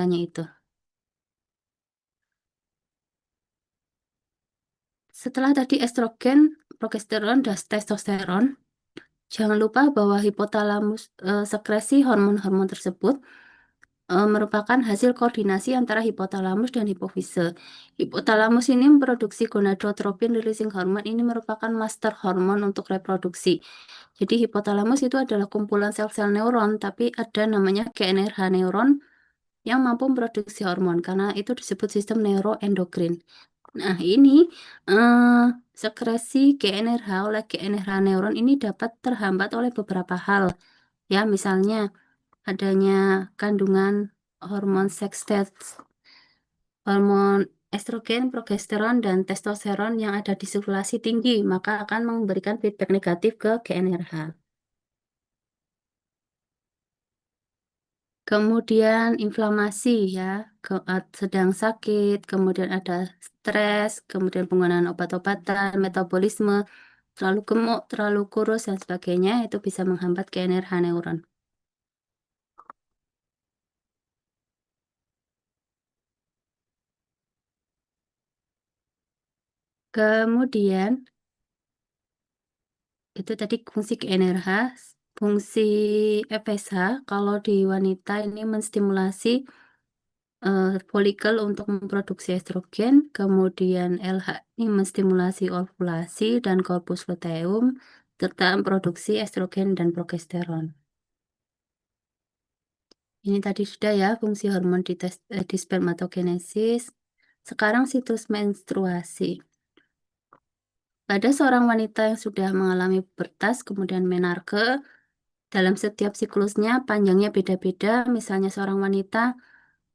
Tanya itu. Setelah tadi estrogen, progesteron, dan testosteron, jangan lupa bahwa hipotalamus sekresi hormon-hormon tersebut merupakan hasil koordinasi antara hipotalamus dan hipofise. Hipotalamus ini memproduksi gonadotropin releasing hormone, ini merupakan master hormon untuk reproduksi. Jadi hipotalamus itu adalah kumpulan sel-sel neuron, tapi ada namanya GNRH neuron yang mampu memproduksi hormon, karena itu disebut sistem neuroendokrin. Nah, ini eh, sekresi GNRH oleh GNRH neuron ini dapat terhambat oleh beberapa hal. Ya, misalnya adanya kandungan hormon seks, hormon estrogen, progesteron, dan testosteron yang ada di sirkulasi tinggi, maka akan memberikan feedback negatif ke GNRH. Kemudian inflamasi ya, sedang sakit, kemudian ada stres, kemudian penggunaan obat-obatan, metabolisme, terlalu gemuk, terlalu kurus, dan sebagainya, itu bisa menghambat GNRH neuron. Kemudian, itu tadi fungsi GNRH, fungsi FSH, kalau di wanita ini menstimulasi folikel untuk memproduksi estrogen, kemudian LH ini menstimulasi ovulasi dan corpus luteum, serta memproduksi estrogen dan progesteron. Ini tadi sudah ya fungsi hormon di spermatogenesis. Sekarang siklus menstruasi. Pada seorang wanita yang sudah mengalami pubertas, kemudian menarke, dalam setiap siklusnya panjangnya beda-beda. Misalnya seorang wanita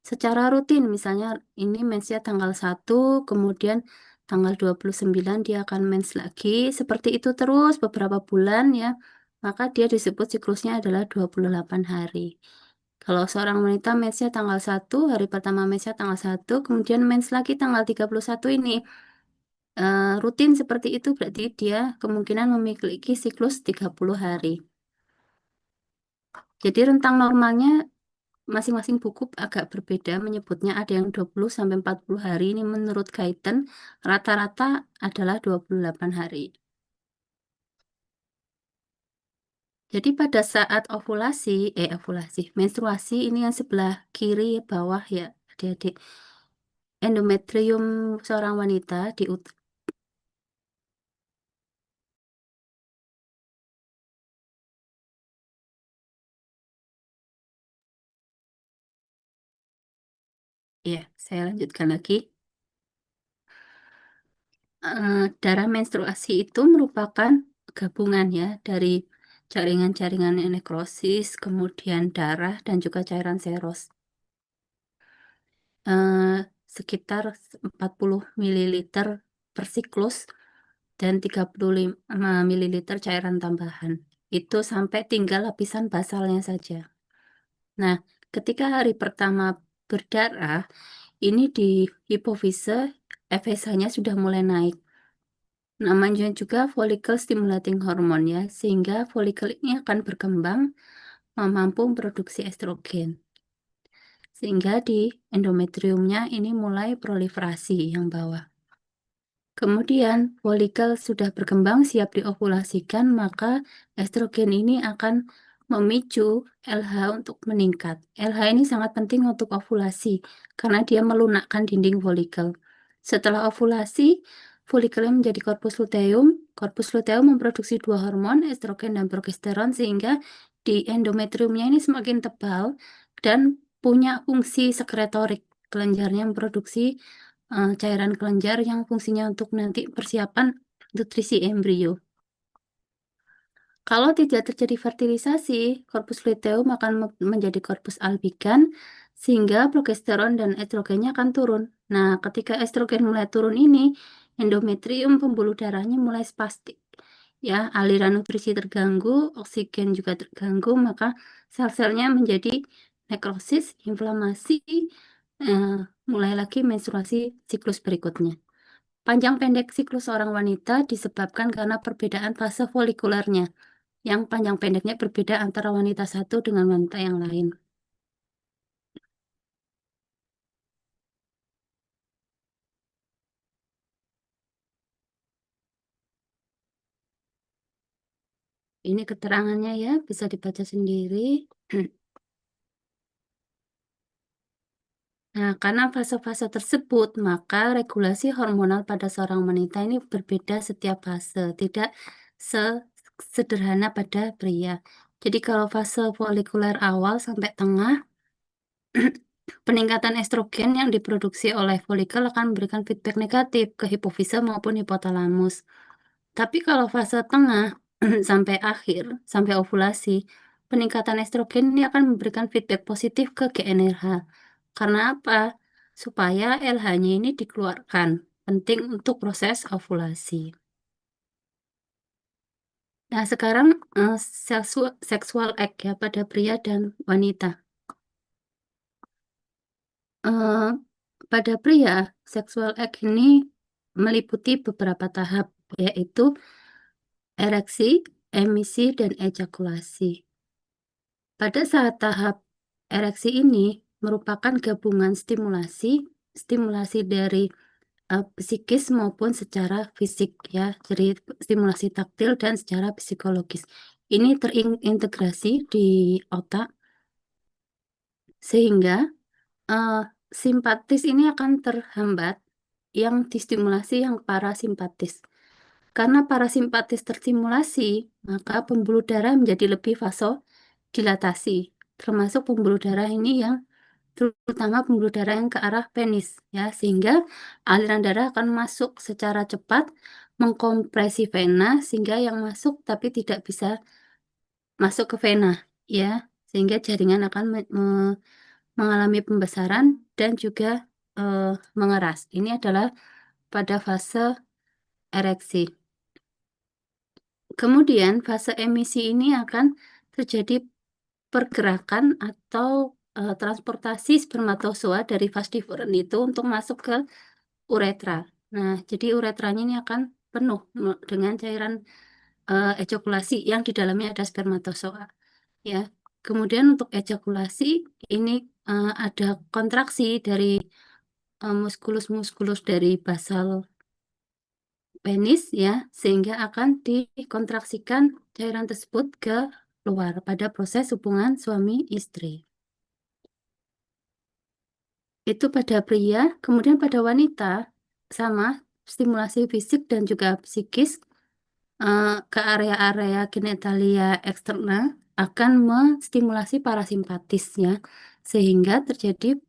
secara rutin, misalnya ini mensnya tanggal 1, kemudian tanggal 29 dia akan mens lagi, seperti itu terus beberapa bulan ya, maka dia disebut siklusnya adalah 28 hari. Kalau seorang wanita mensnya tanggal 1, hari pertama mensnya tanggal 1, kemudian mens lagi tanggal 31 ini, rutin seperti itu berarti dia kemungkinan memiliki siklus 30 hari. Jadi rentang normalnya masing-masing buku agak berbeda menyebutnya, ada yang 20 sampai 40 hari, ini menurut Guyton rata-rata adalah 28 hari. Jadi pada saat ovulasi, menstruasi ini yang sebelah kiri bawah ya, adik-adik. Endometrium seorang wanita ya, saya lanjutkan lagi. Darah menstruasi itu merupakan gabungan ya dari jaringan-jaringan nekrosis, kemudian darah, dan juga cairan seros. eh, Sekitar 40 mililiter per siklus dan 35 mililiter cairan tambahan. Itu sampai tinggal lapisan basalnya saja. Nah, ketika hari pertama berdarah, ini di hipofise FSH-nya sudah mulai naik. Namanya juga follicle stimulating hormone ya, sehingga folikel ini akan berkembang mampu memproduksi estrogen. Sehingga di endometriumnya ini mulai proliferasi yang bawah. Kemudian folikel sudah berkembang siap diovulasikan, maka estrogen ini akan memicu LH untuk meningkat. LH ini sangat penting untuk ovulasi karena dia melunakkan dinding folikel. Setelah ovulasi, folikelnya menjadi corpus luteum. Corpus luteum memproduksi dua hormon, estrogen dan progesteron, sehingga di endometriumnya ini semakin tebal dan punya fungsi sekretorik. Kelenjarnya memproduksi cairan kelenjar yang fungsinya untuk nanti persiapan nutrisi embrio. Kalau tidak terjadi fertilisasi, korpus luteum akan menjadi korpus albikan, sehingga progesteron dan estrogennya akan turun. Nah, ketika estrogen mulai turun ini, endometrium pembuluh darahnya mulai spastik. Ya, aliran nutrisi terganggu, oksigen juga terganggu, maka sel-selnya menjadi nekrosis, inflamasi, eh, mulai lagi menstruasi siklus berikutnya. Panjang pendek siklus seorang wanita disebabkan karena perbedaan fase folikulernya, yang panjang pendeknya berbeda antara wanita satu dengan wanita yang lain. Ini keterangannya ya, bisa dibaca sendiri. Nah, karena fase-fase tersebut, maka regulasi hormonal pada seorang wanita ini berbeda setiap fase, tidak sederhana pada pria. Jadi kalau fase folikuler awal sampai tengah, peningkatan estrogen yang diproduksi oleh folikel akan memberikan feedback negatif ke hipofise maupun hipotalamus. Tapi kalau fase tengah sampai akhir, sampai ovulasi, peningkatan estrogen ini akan memberikan feedback positif ke GnRH. Karena apa? Supaya LH-nya ini dikeluarkan. Penting untuk proses ovulasi. Nah, sekarang seksual act ya pada pria dan wanita. Eh, pada pria, seksual act ini meliputi beberapa tahap, yaitu ereksi, emisi, dan ejakulasi. Pada saat tahap ereksi ini merupakan gabungan stimulasi dari psikis maupun secara fisik ya, jadi stimulasi taktil dan secara psikologis. Ini terintegrasi di otak sehingga eh, simpatis ini akan terhambat yang distimulasi yang parasimpatis. Karena parasimpatis terstimulasi, maka pembuluh darah menjadi lebih vasodilatasi, termasuk pembuluh darah ini yang terutama pembuluh darah yang ke arah penis ya, sehingga aliran darah akan masuk secara cepat mengkompresi vena sehingga yang masuk tapi tidak bisa masuk ke vena ya, sehingga jaringan akan mengalami pembesaran dan juga eh, mengeras. Ini adalah pada fase ereksi. Kemudian fase emisi ini akan terjadi pergerakan atau transportasi spermatozoa dari vas deferens itu untuk masuk ke uretra. Nah, jadi uretranya ini akan penuh dengan cairan ejakulasi yang di dalamnya ada spermatozoa. Ya. Kemudian untuk ejakulasi ini ada kontraksi dari muskulus-muskulus dari basal penis ya, sehingga akan dikontraksikan cairan tersebut ke luar pada proses hubungan suami istri. Itu pada pria, kemudian pada wanita sama stimulasi fisik dan juga psikis ke area-area genitalia eksternal akan menstimulasi parasimpatisnya sehingga terjadi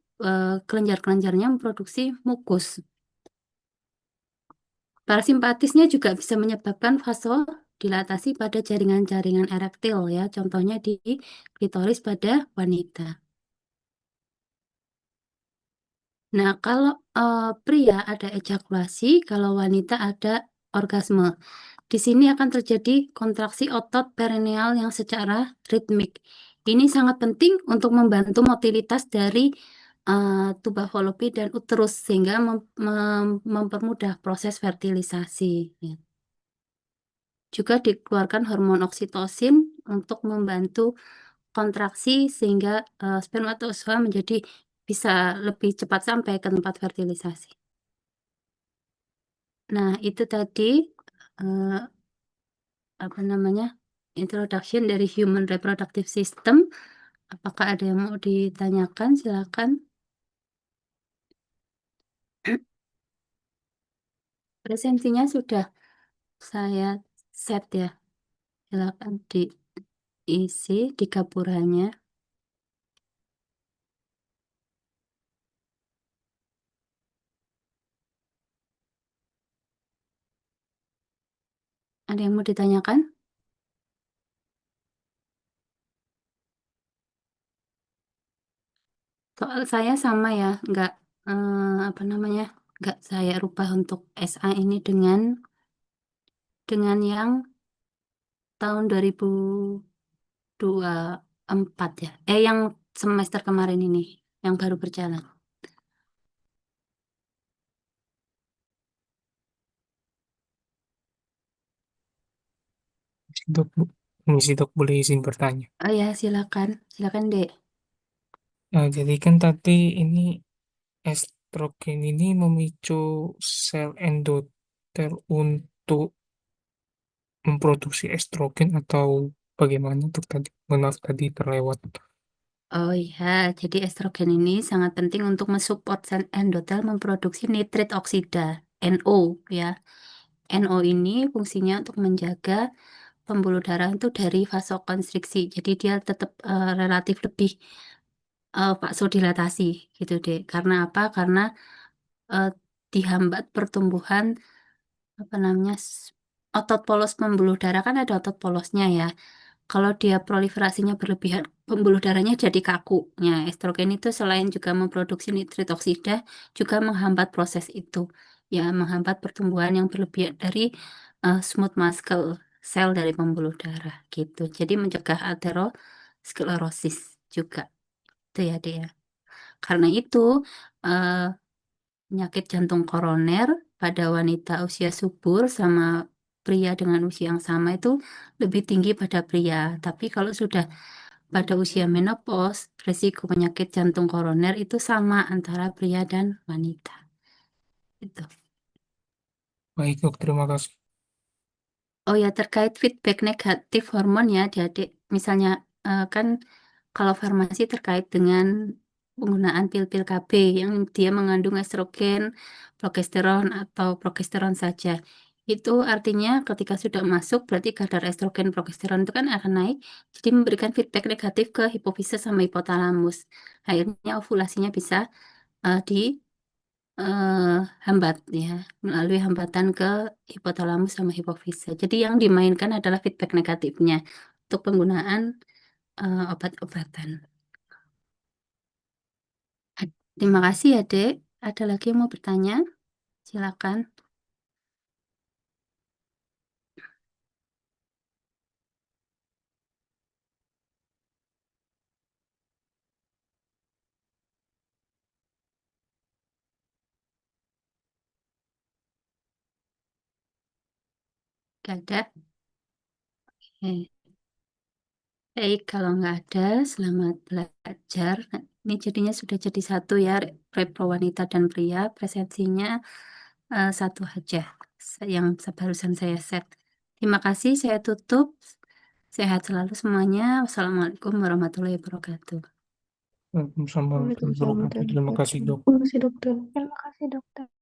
kelenjar-kelenjarnya memproduksi mukus. Parasimpatisnya juga bisa menyebabkan vasodilatasi pada jaringan-jaringan erektil ya, contohnya di klitoris pada wanita. Nah, kalau pria ada ejakulasi, kalau wanita ada orgasme. Di sini akan terjadi kontraksi otot perineal yang secara ritmik. Ini sangat penting untuk membantu motilitas dari tuba falopi dan uterus sehingga mempermudah proses fertilisasi. Ya. Juga dikeluarkan hormon oksitosin untuk membantu kontraksi sehingga spermatozoa menjadi bisa lebih cepat sampai ke tempat fertilisasi. Nah, itu tadi eh, apa namanya introduction dari Human Reproductive System. Apakah ada yang mau ditanyakan? Silakan. Presentasinya sudah saya set ya. Silakan diisi di gapuranya. Ada yang mau ditanyakan? Soal saya sama ya, nggak apa namanya, nggak saya rubah untuk SA ini dengan yang tahun 2024 ya. Yang semester kemarin ini, yang baru berjalan. Dok, Misi dok boleh izin bertanya. Oh ya, silakan, silakan Dek. Nah, jadi kan tadi ini estrogen ini memicu sel endotel untuk memproduksi estrogen atau bagaimana untuk tadi? Mohon maaf tadi terlewat. Oh iya, jadi estrogen ini sangat penting untuk mensupport sel endotel memproduksi nitrit oksida, NO ya. NO ini fungsinya untuk menjaga pembuluh darah itu dari vasokonstriksi. Jadi dia tetap relatif lebih vasodilatasi gitu deh. Karena apa? Karena eh, dihambat pertumbuhan apa namanya otot polos pembuluh darah kan ada otot polosnya ya. Kalau dia proliferasinya berlebihan, pembuluh darahnya jadi kaku. Nah, estrogen itu selain juga memproduksi nitrit oksida, juga menghambat proses itu. Ya, menghambat pertumbuhan yang berlebihan dari smooth muscle sel dari pembuluh darah gitu. Jadi mencegah aterosklerosis juga. Itu ya dia. Karena itu eh, penyakit jantung koroner pada wanita usia subur sama pria dengan usia yang sama itu lebih tinggi pada pria. Tapi kalau sudah pada usia menopause, risiko penyakit jantung koroner itu sama antara pria dan wanita. Itu. Baik dok, terima kasih. Oh ya, terkait feedback negatif hormon ya, adik. Misalnya kan kalau farmasi terkait dengan penggunaan pil-pil KB yang dia mengandung estrogen, progesteron atau progesteron saja. Itu artinya ketika sudah masuk berarti kadar estrogen progesteron itu kan akan naik. Jadi memberikan feedback negatif ke hipofise sama hipotalamus. Akhirnya ovulasinya bisa hambat ya melalui hambatan ke hipotalamus sama hipofise. Jadi yang dimainkan adalah feedback negatifnya untuk penggunaan obat-obatan. Terima kasih ya, Dek. Ada lagi yang mau bertanya? Silakan. Gak ada. Oke. Baik, kalau nggak ada, selamat belajar. Nah, ini jadinya sudah jadi satu ya, repro wanita dan pria. Presensinya satu aja, yang barusan saya set. Terima kasih, saya tutup. Sehat selalu semuanya. Wassalamualaikum warahmatullahi wabarakatuh. Waalaikumsalam warahmatullahi Waalaikumsalam wabarakatuh. warahmatullahi Terima kasih wabarakatuh. dok. Terima kasih dokter. Terima kasih dokter.